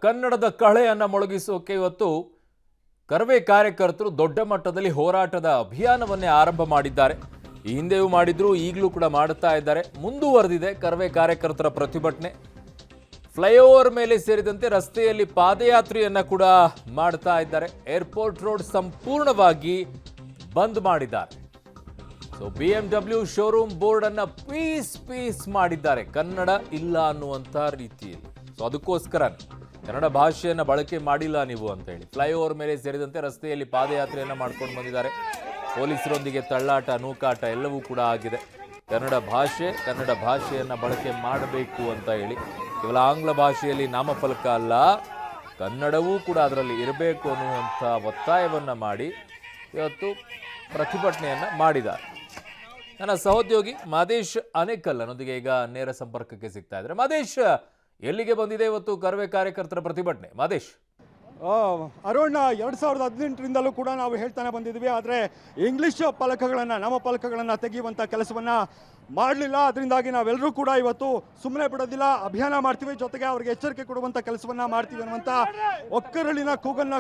ಕನ್ನಡದ ಕಳೆಯನ್ನು ಮೊಳಗಿಸೋಕೆ ಇವತ್ತು ಕರವೇ ಕಾರ್ಯಕರ್ತರು ದೊಡ್ಡ ಮಟ್ಟದಲ್ಲಿ ಹೋರಾಟದ ಅಭಿಯಾನವನ್ನೇ ಆರಂಭ ಮಾಡಿದ್ದಾರೆ. ಈ ಹಿಂದೆಯೂ ಮಾಡಿದ್ರು, ಈಗಲೂ ಕೂಡ ಮಾಡುತ್ತಾ ಇದ್ದಾರೆ. ಮುಂದುವರೆದಿದೆ ಕರವೇ ಕಾರ್ಯಕರ್ತರ ಪ್ರತಿಭಟನೆ. ಫ್ಲೈಓವರ್ ಮೇಲೆ ಸೇರಿದಂತೆ ರಸ್ತೆಯಲ್ಲಿ ಪಾದಯಾತ್ರೆಯನ್ನ ಕೂಡ ಮಾಡ್ತಾ ಇದ್ದಾರೆ. ಏರ್ಪೋರ್ಟ್ ರೋಡ್ ಸಂಪೂರ್ಣವಾಗಿ ಬಂದ್ ಮಾಡಿದ್ದಾರೆ. ಸೊ BMW ಶೋರೂಮ್ ಬೋರ್ಡ್ ಅನ್ನ ಪೀಸ್ ಮಾಡಿದ್ದಾರೆ, ಕನ್ನಡ ಇಲ್ಲ ಅನ್ನುವಂಥ ರೀತಿಯಲ್ಲಿ. ಸೊ ಅದಕ್ಕೋಸ್ಕರ ಕನ್ನಡ ಭಾಷೆಯನ್ನು ಬಳಕೆ ಮಾಡಿಲ್ಲ ನೀವು ಅಂತ ಹೇಳಿ ಫ್ಲೈಓವರ್ ಮೇಲೆ ಸೇರಿದಂತೆ ರಸ್ತೆಯಲ್ಲಿ ಪಾದಯಾತ್ರೆಯನ್ನು ಮಾಡ್ಕೊಂಡು ಬಂದಿದ್ದಾರೆ. ಪೊಲೀಸರೊಂದಿಗೆ ತಳ್ಳಾಟ, ನೂಕಾಟ ಎಲ್ಲವೂ ಕೂಡ ಆಗಿದೆ. ಕನ್ನಡ ಭಾಷೆಯನ್ನು ಬಳಕೆ ಮಾಡಬೇಕು ಅಂತ ಹೇಳಿ ಕೇವಲ ಆಂಗ್ಲ ಭಾಷೆಯಲ್ಲಿ ನಾಮಫಲಕ ಅಲ್ಲ, ಕನ್ನಡವೂ ಕೂಡ ಅದರಲ್ಲಿ ಇರಬೇಕು ಅನ್ನುವಂಥ ಒತ್ತಾಯವನ್ನು ಮಾಡಿ ಇವತ್ತು ಪ್ರತಿಭಟನೆಯನ್ನು ಮಾಡಿದ್ದಾರೆ. ನನ್ನ ಸಹೋದ್ಯೋಗಿ ಮಾದೇಶ್ ಅನೇಕಲ್ ಅನ್ನೊಂದಿಗೆ ಈಗ ನೇರ ಸಂಪರ್ಕಕ್ಕೆ ಸಿಗ್ತಾ ಇದ್ದಾರೆ. ಮಾದೇಶ್, ಎಲ್ಲಿಗೆ ಬಂದಿದೆ ಇವತ್ತು ಕರವೇ ಕಾರ್ಯಕರ್ತರ ಪ್ರತಿಭಟನೆ? ಮಾದೇಶ್, ಅರುಣ್, 2018ರಿಂದಲೂ ಕೂಡ ನಾವು ಹೇಳ್ತಾನೆ ಬಂದಿದ್ವಿ. ಆದರೆ ಇಂಗ್ಲಿಷ್ ಫಲಕಗಳನ್ನು, ನಾಮಫಲಕಗಳನ್ನು ತೆಗೆಯುವಂಥ ಕೆಲಸವನ್ನು ಮಾಡಲಿಲ್ಲ. ಅದರಿಂದಾಗಿ ನಾವೆಲ್ಲರೂ ಕೂಡ ಇವತ್ತು ಸುಮ್ಮನೆ ಬಿಡೋದಿಲ್ಲ, ಅಭಿಯಾನ ಮಾಡ್ತೀವಿ, ಜೊತೆಗೆ ಅವರಿಗೆ ಎಚ್ಚರಿಕೆ ಕೊಡುವಂಥ ಕೆಲಸವನ್ನು ಮಾಡ್ತೀವಿ ಅನ್ನುವಂಥ ಒಕ್ಕರಳಿನ ಕೂಗನ್ನು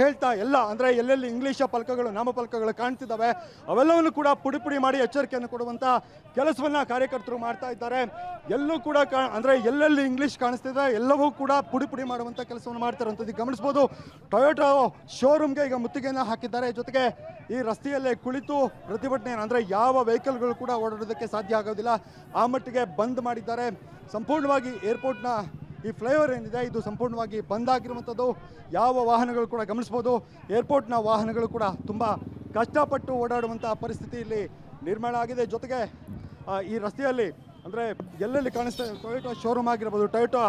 ಹೇಳ್ತಾ ಅಂದರೆ ಎಲ್ಲೆಲ್ಲಿ ಇಂಗ್ಲೀಷ್ ಫಲಕಗಳು, ನಾಮಫಲಕಗಳು ಕಾಣ್ತಿದ್ದಾವೆ ಅವೆಲ್ಲವನ್ನು ಕೂಡ ಪುಡಿ ಮಾಡಿ ಎಚ್ಚರಿಕೆಯನ್ನು ಕೊಡುವಂಥ ಕೆಲಸವನ್ನು ಕಾರ್ಯಕರ್ತರು ಮಾಡ್ತಾ ಇದ್ದಾರೆ. ಎಲ್ಲೂ ಕೂಡ ಅಂದರೆ ಎಲ್ಲೆಲ್ಲಿ ಇಂಗ್ಲೀಷ್ ಕಾಣಿಸ್ತಿದೆ ಎಲ್ಲವೂ ಕೂಡ ಪುಡಿ ಮಾಡುವಂಥ ಕೆಲಸವನ್ನು ಮಾಡ್ತಾರಂಥದ್ದು ಗಮನಿಸ್ಬೋದು. ಟೊಯೋಟಾ ಶೋರೂಮ್ಗೆ ಈಗ ಮುತ್ತಿಗೆಯನ್ನು ಹಾಕಿದ್ದಾರೆ. ಜೊತೆಗೆ ಈ ರಸ್ತೆಯಲ್ಲೇ ಕುಳಿತು ಪ್ರತಿಭಟನೆ ಅಂದರೆ ಯಾವ ವೆಹಿಕಲ್ಗಳು ಕೂಡ ಓಡಾಡೋದಕ್ಕೆ ಸಾಧ್ಯ ಆಗೋದಿಲ್ಲ, ಆ ಮಟ್ಟಿಗೆ ಬಂದ್ ಮಾಡಿದ್ದಾರೆ. ಸಂಪೂರ್ಣವಾಗಿ ಏರ್ಪೋರ್ಟ್ನ ಈ ಫ್ಲೈಓವರ್ ಏನಿದೆ ಇದು ಸಂಪೂರ್ಣವಾಗಿ ಬಂದ್ ಆಗಿರುವಂಥದ್ದು. ಯಾವ ವಾಹನಗಳು ಕೂಡ ಗಮನಿಸ್ಬೋದು, ಏರ್ಪೋರ್ಟ್ನ ವಾಹನಗಳು ಕೂಡ ತುಂಬ ಕಷ್ಟಪಟ್ಟು ಓಡಾಡುವಂಥ ಪರಿಸ್ಥಿತಿ ಇಲ್ಲಿ ನಿರ್ಮಾಣ ಆಗಿದೆ. ಜೊತೆಗೆ ಈ ರಸ್ತೆಯಲ್ಲಿ ಅಂದರೆ ಎಲ್ಲೆಲ್ಲಿ ಕಾಣಿಸ್ತಾ ಟೊಯೋಟಾ ಶೋರೂಮ್ ಆಗಿರ್ಬೋದು, ಟೊಯೋಟಾ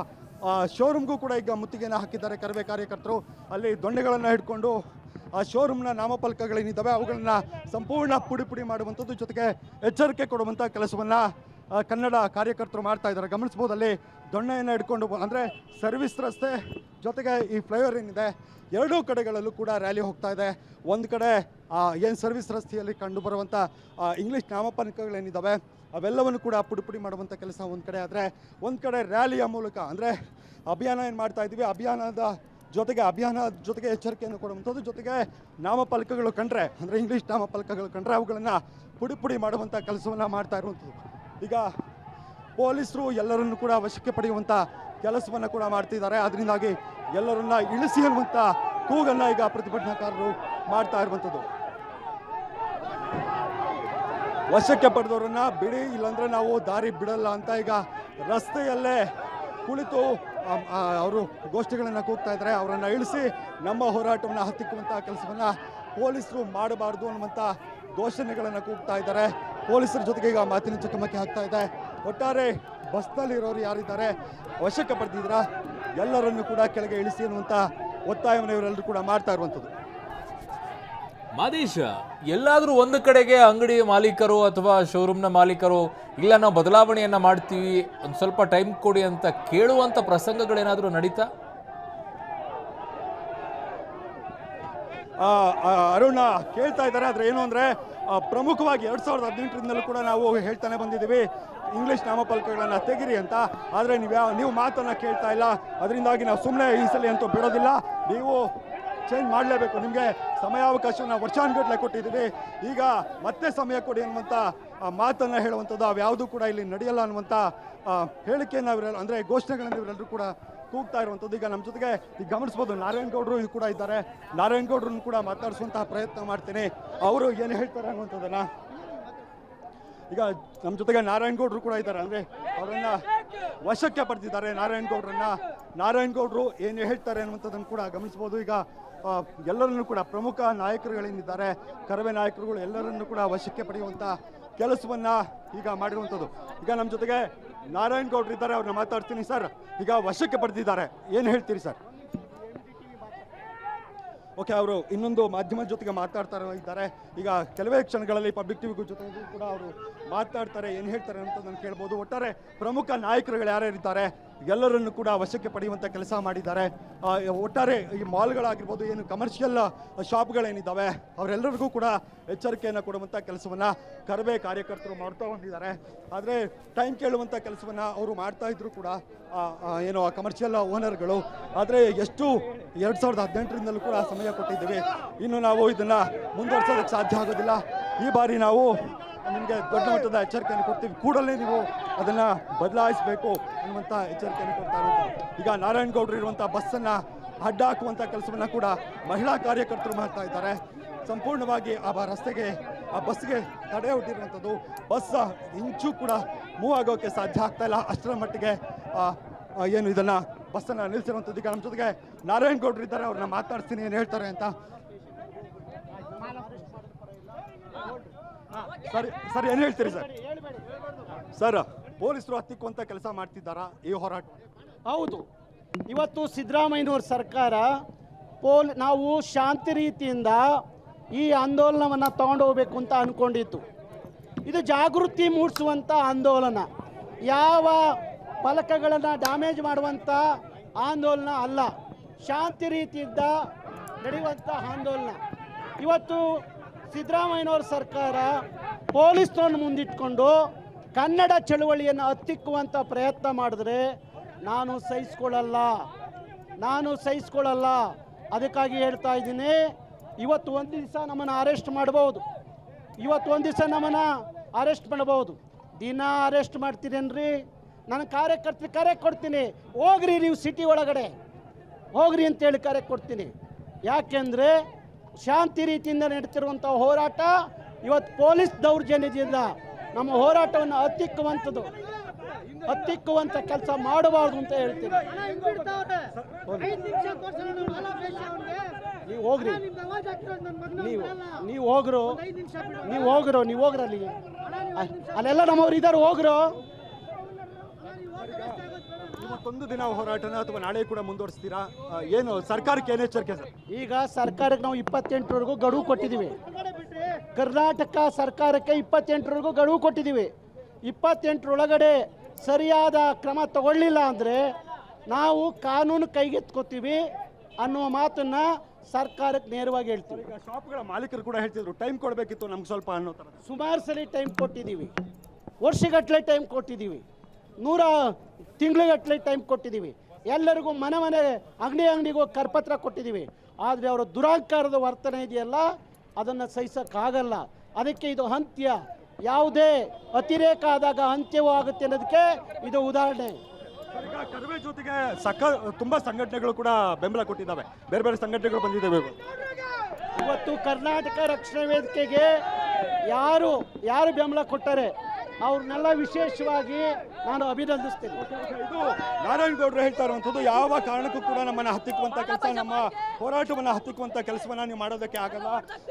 ಶೋರೂಮ್ಗೂ ಕೂಡ ಈಗ ಮುತ್ತಿಗೆಯನ್ನು ಹಾಕಿದ್ದಾರೆ ಕರವೇ ಕಾರ್ಯಕರ್ತರು. ಅಲ್ಲಿ ದೊಣ್ಣೆಗಳನ್ನು ಹಿಡ್ಕೊಂಡು ಆ ಶೋರೂಮ್ನ ನಾಮಫಲಕಗಳೇನಿದ್ದಾವೆ ಅವುಗಳನ್ನು ಸಂಪೂರ್ಣ ಪುಡಿ ಮಾಡುವಂಥದ್ದು, ಜೊತೆಗೆ ಎಚ್ಚರಿಕೆ ಕೊಡುವಂಥ ಕೆಲಸವನ್ನು ಕನ್ನಡ ಕಾರ್ಯಕರ್ತರು ಮಾಡ್ತಾ ಇದ್ದಾರೆ. ಗಮನಿಸ್ಬೋದು, ಅಲ್ಲಿ ದೊಣ್ಣೆಯನ್ನು ಹಿಡ್ಕೊಂಡು ಅಂದರೆ ಸರ್ವಿಸ್ ರಸ್ತೆ ಜೊತೆಗೆ ಈ ಫ್ಲೈಓವರ್ ಏನಿದೆ ಎರಡೂ ಕಡೆಗಳಲ್ಲೂ ಕೂಡ ರ್ಯಾಲಿ ಹೋಗ್ತಾ ಇದೆ. ಒಂದು ಕಡೆ ಏನು ಸರ್ವಿಸ್ ರಸ್ತೆಯಲ್ಲಿ ಕಂಡು ಬರುವಂಥ ಇಂಗ್ಲೀಷ್ ನಾಮಫಲಕಗಳೇನಿದ್ದಾವೆ ಅವೆಲ್ಲವನ್ನು ಕೂಡ ಪುಡಿ ಮಾಡುವಂಥ ಕೆಲಸ ಒಂದು ಕಡೆ. ಆದರೆ ಒಂದು ಕಡೆ ರ್ಯಾಲಿಯ ಮೂಲಕ ಅಂದರೆ ಅಭಿಯಾನ ಏನು ಮಾಡ್ತಾ ಇದ್ದೀವಿ, ಅಭಿಯಾನದ ಜೊತೆಗೆ ಎಚ್ಚರಿಕೆಯನ್ನು ಕೊಡುವಂಥದ್ದು, ಜೊತೆಗೆ ನಾಮಫಲಕಗಳು ಕಂಡ್ರೆ ಅಂದರೆ ಇಂಗ್ಲೀಷ್ ನಾಮಫಲಕಗಳು ಕಂಡ್ರೆ ಅವುಗಳನ್ನು ಪುಡಿ ಮಾಡುವಂಥ ಕೆಲಸವನ್ನು ಮಾಡ್ತಾ ಇರುವಂಥದ್ದು. ಈಗ ಪೊಲೀಸರು ಎಲ್ಲರನ್ನು ಕೂಡ ವಶಕ್ಕೆ ಪಡೆಯುವಂಥ ಕೆಲಸವನ್ನು ಕೂಡ ಮಾಡ್ತಿದ್ದಾರೆ. ಅದರಿಂದಾಗಿ ಎಲ್ಲರನ್ನ ಇಳಿಸಿ ಅನ್ನುವಂಥ ಕೂಗನ್ನು ಈಗ ಪ್ರತಿಭಟನಾಕಾರರು ಮಾಡ್ತಾ ಇರುವಂಥದ್ದು. ವಶಕ್ಕೆ ಪಡೆದವರನ್ನ ಬಿಡಿ, ಇಲ್ಲಾಂದರೆ ನಾವು ದಾರಿ ಬಿಡಲ್ಲ ಅಂತ ಈಗ ರಸ್ತೆಯಲ್ಲೇ ಕುಳಿತು ಅವರು ಗೋಷ್ಠಿಗಳನ್ನು ಕೂಗ್ತಾ ಇದ್ದಾರೆ. ಅವರನ್ನು ಇಳಿಸಿ ನಮ್ಮ ಹೋರಾಟವನ್ನು ಹತ್ತಿಕ್ಕುವಂಥ ಕೆಲಸವನ್ನು ಪೊಲೀಸರು ಮಾಡಬಾರ್ದು ಅನ್ನುವಂಥ ಘೋಷಣೆಗಳನ್ನು ಕೂಗ್ತಾ ಇದ್ದಾರೆ. ಪೊಲೀಸರ ಜೊತೆಗೆ ಈಗ ಮಾತಿನ ಚಕಮಕಿ ಆಗ್ತಾ ಇದೆ. ಒಟ್ಟಾರೆ ಬಸ್ನಲ್ಲಿರೋರು ಯಾರಿದ್ದಾರೆ ವಶಕ್ಕೆ ಪಡೆದಿದ್ದೀರಾ, ಎಲ್ಲರನ್ನು ಕೂಡ ಕೆಳಗೆ ಇಳಿಸಿ ಅನ್ನುವಂಥ ಒತ್ತಾಯವನ್ನು ಇವರೆಲ್ಲರೂ ಕೂಡ ಮಾಡ್ತಾ ಇರುವಂಥದ್ದು. ಮಾದೇಶ, ಎಲ್ಲಾದರೂ ಒಂದು ಕಡೆಗೆ ಅಂಗಡಿ ಮಾಲೀಕರು ಅಥವಾ ಶೋರೂಮ್ನ ಮಾಲೀಕರು ಇಲ್ಲ ನಾವು ಬದಲಾವಣೆಯನ್ನ ಮಾಡ್ತೀವಿ, ಒಂದು ಸ್ವಲ್ಪ ಟೈಮ್ ಕೊಡಿ ಅಂತ ಕೇಳುವಂಥ ಪ್ರಸಂಗಗಳೇನಾದರೂ ನಡೀತಾ? ಅರುಣ, ಕೇಳ್ತಾ ಇದ್ದಾರೆ. ಆದರೆ ಏನು ಅಂದರೆ ಪ್ರಮುಖವಾಗಿ 2018ರಿಂದಲೂ ಕೂಡ ನಾವು ಹೇಳ್ತಾನೆ ಬಂದಿದ್ದೀವಿ ಇಂಗ್ಲೀಷ್ ನಾಮಫಲಕಗಳನ್ನು ತೆಗಿರಿ ಅಂತ. ಆದರೆ ನೀವು ಮಾತನ್ನು ಕೇಳ್ತಾ ಇಲ್ಲ. ಅದರಿಂದಾಗಿ ನಾವು ಸುಮ್ಮನೆ ಈ ಸಲ ಅಂತೂ ಬಿಡೋದಿಲ್ಲ, ನೀವು ಚೇಂಜ್ ಮಾಡಲೇಬೇಕು, ನಿಮಗೆ ಸಮಯಾವಕಾಶವನ್ನು ವರ್ಷಾನುಗಟ್ಟಲೆ ಕೊಟ್ಟಿದ್ದೀವಿ, ಈಗ ಮತ್ತೆ ಸಮಯ ಕೊಡಿ ಅನ್ನುವಂಥ ಮಾತನ್ನು ಹೇಳುವಂಥದ್ದು ಅವ್ಯಾವುದೂ ಕೂಡ ಇಲ್ಲಿ ನಡೆಯಲ್ಲ ಅನ್ನುವಂಥ ಹೇಳಿಕೆಯನ್ನು ಇವರೆಲ್ಲ ಅಂದರೆ ಘೋಷಣೆಗಳನ್ನು ಇವರೆಲ್ಲರೂ ಕೂಡ ಕೂಗ್ತಾ ಇರುವಂಥದ್ದು. ಈಗ ನಮ್ಮ ಜೊತೆಗೆ ಈಗ ಗಮನಿಸ್ಬೋದು ನಾರಾಯಣಗೌಡರು ಇದು ಕೂಡ ಇದ್ದಾರೆ. ನಾರಾಯಣಗೌಡರನ್ನು ಕೂಡ ಮಾತಾಡಿಸುವಂತಹ ಪ್ರಯತ್ನ ಮಾಡ್ತೀನಿ, ಅವರು ಏನು ಹೇಳ್ತಾರೆ ಅನ್ನುವಂಥದ್ದನ್ನು. ಈಗ ನಮ್ಮ ಜೊತೆಗೆ ನಾರಾಯಣಗೌಡರು ಕೂಡ ಇದ್ದಾರೆ, ಅಂದರೆ ಅವರನ್ನು ವಶಕ್ಕೆ ಪಡೆದಿದ್ದಾರೆ. ನಾರಾಯಣಗೌಡರು ಏನು ಹೇಳ್ತಾರೆ ಅನ್ನುವಂಥದ್ದನ್ನು ಕೂಡ ಗಮನಿಸ್ಬೋದು. ಈಗ ಎಲ್ಲರನ್ನೂ ಕೂಡ ಪ್ರಮುಖ ನಾಯಕರುಗಳೇನಿದ್ದಾರೆ ಕರವೇ ನಾಯಕರುಗಳು ಎಲ್ಲರನ್ನೂ ಕೂಡ ವಶಕ್ಕೆ ಪಡೆಯುವಂಥ ಕೆಲಸವನ್ನು ಈಗ ಮಾಡಿರುವಂಥದ್ದು. ಈಗ ನಮ್ಮ ಜೊತೆಗೆ ನಾರಾಯಣಗೌಡರು ಇದ್ದಾರೆ, ಅವ್ರನ್ನ ಮಾತಾಡ್ತೀನಿ. ಸರ್, ಈಗ ವಶಕ್ಕೆ ಪಡೆದಿದ್ದಾರೆ, ಏನು ಹೇಳ್ತೀರಿ ಸರ್? ಓಕೆ, ಅವರು ಇನ್ನೊಂದು ಮಾಧ್ಯಮದ ಜೊತೆಗೆ ಮಾತಾಡ್ತಾ ಇದ್ದಾರೆ. ಈಗ ಕೆಲವೇ ಕ್ಷಣಗಳಲ್ಲಿ ಪಬ್ಲಿಕ್ ಟಿವಿಗೂ ಜೊತೆಗೂ ಕೂಡ ಅವರು ಮಾತಾಡ್ತಾರೆ, ಏನು ಹೇಳ್ತಾರೆ ಅಂತ ನಾನು ಕೇಳ್ಬೋದು. ಒಟ್ಟಾರೆ ಪ್ರಮುಖ ನಾಯಕರುಗಳು ಯಾರ್ಯಾರಿದ್ದಾರೆ ಎಲ್ಲರನ್ನು ಕೂಡ ವಶಕ್ಕೆ ಪಡೆಯುವಂಥ ಕೆಲಸ ಮಾಡಿದ್ದಾರೆ. ಒಟ್ಟಾರೆ ಈ ಮಾಲ್ಗಳಾಗಿರ್ಬೋದು, ಏನು ಕಮರ್ಷಿಯಲ್ ಶಾಪ್ಗಳೇನಿದ್ದಾವೆ ಅವರೆಲ್ಲರಿಗೂ ಕೂಡ ಎಚ್ಚರಿಕೆಯನ್ನು ಕೊಡುವಂಥ ಕೆಲಸವನ್ನು ಕರವೇ ಕಾರ್ಯಕರ್ತರು ಮಾಡ್ತಾ ಬಂದಿದ್ದಾರೆ. ಆದರೆ ಟೈಮ್ ಕೇಳುವಂಥ ಕೆಲಸವನ್ನು ಅವರು ಮಾಡ್ತಾ ಇದ್ರು ಕೂಡ ಏನು ಆ ಕಮರ್ಷಿಯಲ್ ಓನರ್ಗಳು. ಆದರೆ ಎಷ್ಟು 2018ರಿಂದಲೂ ಕೂಡ ಸಮಯ ಕೊಟ್ಟಿದ್ದೀವಿ, ಇನ್ನು ನಾವು ಇದನ್ನು ಮುಂದುವರ್ಸೋದಕ್ಕೆ ಸಾಧ್ಯ ಆಗೋದಿಲ್ಲ. ಈ ಬಾರಿ ನಾವು ನಿಮಗೆ ದೊಡ್ಡ ಮಟ್ಟದ ಎಚ್ಚರಿಕೆಯನ್ನು ಕೊಡ್ತೀವಿ, ಕೂಡಲೇ ನೀವು ಅದನ್ನು ಬದಲಾಯಿಸಬೇಕು ಅನ್ನುವಂಥ ಎಚ್ಚರಿಕೆಯನ್ನು ಕೊಡ್ತಾ ಇರೋದು. ಈಗ ನಾರಾಯಣಗೌಡರು ಇರುವಂಥ ಬಸ್ಸನ್ನು ಅಡ್ಡ ಹಾಕುವಂಥ ಕೆಲಸವನ್ನು ಕೂಡ ಮಹಿಳಾ ಕಾರ್ಯಕರ್ತರು ಮಾಡ್ತಾ ಇದ್ದಾರೆ. ಸಂಪೂರ್ಣವಾಗಿ ಆ ರಸ್ತೆಗೆ ಆ ಬಸ್ಗೆ ತಡೆ ಒಡ್ಡಿರುವಂಥದ್ದು. ಬಸ್ ಇಂಚು ಕೂಡ ಮೂವ್ ಆಗೋಕ್ಕೆ ಸಾಧ್ಯ ಆಗ್ತಾ ಇಲ್ಲ, ಅಷ್ಟರ ಮಟ್ಟಿಗೆ ಏನು ಇದನ್ನು ಬಸ್ಸನ್ನು ನಿಲ್ಲಿಸಿರುವಂಥದ್ದು. ಈಗ ನಮ್ಮ ಜೊತೆಗೆ ನಾರಾಯಣಗೌಡರು ಇದ್ದಾರೆ, ಅವ್ರನ್ನ ಮಾತಾಡ್ತೀನಿ ಏನು ಹೇಳ್ತಾರೆ ಅಂತ. ಸರ್ ಏನು ಹೇಳ್ತೀರಿ ಸರ್? ಸರ್, ಪೊಲೀಸರು ಹತ್ತಿಕ್ಕುವಂತ ಕೆಲಸ ಮಾಡ್ತಿದ್ದಾರಾ ಈ ಹೋರಾಟ? ಹೌದು, ಇವತ್ತು ಸಿದ್ದರಾಮಯ್ಯನವ್ರ ಸರ್ಕಾರ ನಾವು ಶಾಂತಿ ರೀತಿಯಿಂದ ಈ ಆಂದೋಲನವನ್ನು ತಗೊಂಡು ಹೋಗ್ಬೇಕು ಅಂತ ಅಂದ್ಕೊಂಡಿತ್ತು. ಇದು ಜಾಗೃತಿ ಮೂಡಿಸುವಂಥ ಆಂದೋಲನ, ಯಾವ ಫಲಕಗಳನ್ನು ಡ್ಯಾಮೇಜ್ ಮಾಡುವಂಥ ಆಂದೋಲನ ಅಲ್ಲ, ಶಾಂತಿ ರೀತಿಯಿಂದ ನಡೆಯುವಂಥ ಆಂದೋಲನ. ಇವತ್ತು ಸಿದ್ದರಾಮಯ್ಯನವ್ರ ಸರ್ಕಾರ ಪೊಲೀಸ್ನವ್ರನ್ನ ಮುಂದಿಟ್ಕೊಂಡು ಕನ್ನಡ ಚಳುವಳಿಯನ್ನು ಹತ್ತಿಕ್ಕುವಂಥ ಪ್ರಯತ್ನ ಮಾಡಿದ್ರೆ ನಾನು ಸಹಿಸ್ಕೊಳ್ಳಲ್ಲ. ಅದಕ್ಕಾಗಿ ಹೇಳ್ತಾ ಇದ್ದೀನಿ, ಇವತ್ತು ಒಂದು ದಿವಸ ನಮ್ಮನ್ನು ಅರೆಸ್ಟ್ ಮಾಡ್ಬೋದು, ದಿನ ಅರೆಸ್ಟ್ ಮಾಡ್ತೀರೇನ್ರಿ? ನಾನು ಕಾರ್ಯಕರ್ತರಿಗೆ ಕರೆ ಕೊಡ್ತೀನಿ, ಹೋಗ್ರಿ ನೀವು ಸಿಟಿ ಒಳಗಡೆ ಹೋಗ್ರಿ ಅಂತೇಳಿ ಕರೆ ಕೊಡ್ತೀನಿ. ಯಾಕೆಂದರೆ ಶಾಂತಿ ರೀತಿಯಿಂದ ನಡೀತಿರುವಂಥ ಹೋರಾಟ ಇವತ್ತು ಪೊಲೀಸ್ ದೌರ್ಜನ್ಯದಿಂದ ನಮ್ಮ ಹೋರಾಟವನ್ನು ಹತ್ತಿಕ್ಕುವಂಥ ಕೆಲಸ ಮಾಡಬಾರ್ದು ಅಂತ ಹೇಳ್ತೀನಿ. ನೀವು ಹೋಗ್ರಿ, ನೀವು ಹೋಗ್ರು ಅಲ್ಲೆಲ್ಲ ನಮ್ಮವ್ರು ಇದ್ದಾರೆ, ಹೋಗ್ರು. ಇವತ್ತೊಂದು ದಿನ ಹೋರಾಟನ ಅಥವಾ ನಾಳೆ ಕೂಡ ಮುಂದುವರಿಸ್ತೀರಾ? ಏನು ಸರ್ಕಾರಕ್ಕೆ ಏನು ಎಚ್ಚರಿಕೆ ಸರ್? ಈಗ ಸರ್ಕಾರಕ್ಕೆ ನಾವು 28ರವರೆಗೂ ಗಡುವು ಕೊಟ್ಟಿದ್ದೀವಿ. ಕರ್ನಾಟಕ ಸರ್ಕಾರಕ್ಕೆ 28ರವರೆಗೂ ಗಡುವು ಕೊಟ್ಟಿದ್ದೀವಿ. 28ರೊಳಗಡೆ ಸರಿಯಾದ ಕ್ರಮ ತಗೊಳ್ಳಿಲ್ಲ ಅಂದರೆ ನಾವು ಕಾನೂನು ಕೈಗೆತ್ಕೋತೀವಿ ಅನ್ನುವ ಮಾತನ್ನು ಸರ್ಕಾರಕ್ಕೆ ನೇರವಾಗಿ ಹೇಳ್ತೀವಿ. ಈಗ ಶಾಪ್ಗಳ ಮಾಲೀಕರು ಕೂಡ ಹೇಳ್ತಿದ್ರು ಟೈಮ್ ಕೊಡಬೇಕಿತ್ತು ನಮ್ಗೆ ಸ್ವಲ್ಪ ಅನ್ನೋ ಥರ. ಸುಮಾರು ಸಲ ಟೈಮ್ ಕೊಟ್ಟಿದ್ದೀವಿ, ವರ್ಷಗಟ್ಟಲೆ ಟೈಮ್ ಕೊಟ್ಟಿದ್ದೀವಿ, 100 ತಿಂಗಳಿಗಟ್ಟಲೆ ಟೈಮ್ ಕೊಟ್ಟಿದ್ದೀವಿ. ಎಲ್ಲರಿಗೂ ಮನೆ ಅಂಗಡಿಗೂ ಕರಪತ್ರ ಕೊಟ್ಟಿದ್ದೀವಿ. ಆದರೆ ಅವರ ದುರಾಂಕಾರದ ವರ್ತನೆ ಇದೆಯಲ್ಲ, ಅದನ್ನು ಸಹಿಸೋಕ್ಕಾಗಲ್ಲ. ಅದಕ್ಕೆ ಇದು ಅಂತ್ಯ, ಯಾವುದೇ ಅತಿರೇಕ ಆದಾಗ ಅಂತ್ಯವೂ ಆಗುತ್ತೆ ಅನ್ನೋದಕ್ಕೆ ಇದು ಉದಾಹರಣೆ. ಈಗ ಕರವೇ ಜೊತೆಗೆ ತುಂಬ ಸಂಘಟನೆಗಳು ಕೂಡ ಬೆಂಬಲ ಕೊಟ್ಟಿದ್ದಾವೆ, ಬೇರೆ ಬೇರೆ ಸಂಘಟನೆಗಳು ಬಂದಿದ್ದಾವೆ. ಇವತ್ತು ಕರ್ನಾಟಕ ರಕ್ಷಣಾ ವೇದಿಕೆಗೆ ಯಾರು ಬೆಂಬಲ ಕೊಟ್ಟರೆ ಅವ್ರನ್ನೆಲ್ಲ ವಿಶೇಷವಾಗಿ ನಾನು ಅಭಿನಂದಿಸ್ತೇನೆ. ಇದು ನಾರಾಯಣಗೌಡರು ಹೇಳ್ತಾ ಇರುವಂಥದ್ದು, ಯಾವ ಕಾರಣಕ್ಕೂ ಕೂಡ ನಮ್ಮನ್ನು ಹತ್ತಿಕ್ಕುವಂಥ ಕೆಲಸ, ನಮ್ಮ ಹೋರಾಟವನ್ನು ಹತ್ತಿಕ್ಕುವಂಥ ಕೆಲಸವನ್ನು ನೀವು ಮಾಡೋದಕ್ಕೆ ಆಗಲ್ಲ.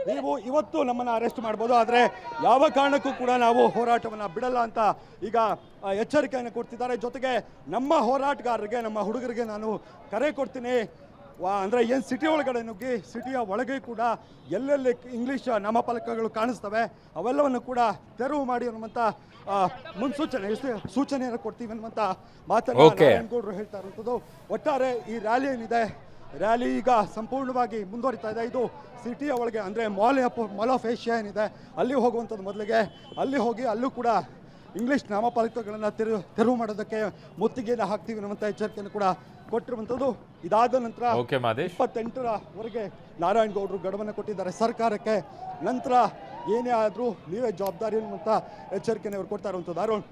ನೀವು ಇವತ್ತು ನಮ್ಮನ್ನು ಅರೆಸ್ಟ್ ಮಾಡ್ಬೋದು, ಆದರೆ ಯಾವ ಕಾರಣಕ್ಕೂ ಕೂಡ ನಾವು ಹೋರಾಟವನ್ನು ಬಿಡಲ್ಲ ಅಂತ ಈಗ ಎಚ್ಚರಿಕೆಯನ್ನು ಕೊಡ್ತಿದ್ದಾರೆ. ಜೊತೆಗೆ ನಮ್ಮ ಹೋರಾಟಗಾರರಿಗೆ, ನಮ್ಮ ಹುಡುಗರಿಗೆ ನಾನು ಕರೆ ಕೊಡ್ತೀನಿ, ಅಂದರೆ ಏನು ಸಿಟಿ ಒಳಗಡೆ ನುಗ್ಗಿ ಸಿಟಿಯ ಒಳಗೆ ಕೂಡ ಎಲ್ಲೆಲ್ಲಿ ಇಂಗ್ಲೀಷ್ ನಾಮಫಲಕಗಳು ಕಾಣಿಸ್ತವೆ ಅವೆಲ್ಲವನ್ನು ಕೂಡ ತೆರವು ಮಾಡಿ ಅನ್ನುವಂಥ ಸೂಚನೆಯನ್ನು ಕೊಡ್ತೀವಿ ಅನ್ನುವಂಥ ಮಾತನ್ನು ನಾರಾಯಣಗೌಡರು ಹೇಳ್ತಾ ಇರುವಂಥದ್ದು. ಒಟ್ಟಾರೆ ಈ ರ್ಯಾಲಿ ಏನಿದೆ, ರ್ಯಾಲಿ ಈಗ ಸಂಪೂರ್ಣವಾಗಿ ಮುಂದುವರಿತಾ ಇದೆ. ಇದು ಸಿಟಿಯ ಒಳಗೆ ಅಂದರೆ ಮಾಲ್ ಆಫ್ ಏಷ್ಯಾ ಏನಿದೆ ಅಲ್ಲಿ ಹೋಗುವಂಥದ್ದು. ಮೊದಲಿಗೆ ಅಲ್ಲಿ ಹೋಗಿ ಅಲ್ಲೂ ಕೂಡ ಇಂಗ್ಲೀಷ್ ನಾಮಫಲಕಗಳನ್ನು ತೆರವು ಮಾಡೋದಕ್ಕೆ ಮುತ್ತಿಗೆಯನ್ನು ಹಾಕ್ತೀವಿ ಅನ್ನುವಂಥ ಎಚ್ಚರಿಕೆಯನ್ನು ಕೂಡ ಕೊಟ್ಟಿರುವಂಥದ್ದು. ಇದಾದ ನಂತರ 28ರವರೆಗೆ ನಾರಾಯಣಗೌಡರು ಗಡುವನ್ನು ಕೊಟ್ಟಿದ್ದಾರೆ ಸರ್ಕಾರಕ್ಕೆ. ನಂತರ ಏನೇ ಆದರೂ ನೀವೇ ಜವಾಬ್ದಾರಿ ಅನ್ನುವಂಥ ಎಚ್ಚರಿಕೆಯನ್ನು ಅವರು ಕೊಡ್ತಾ ಇರುವಂಥದ್ದು. ಅರುಣ್.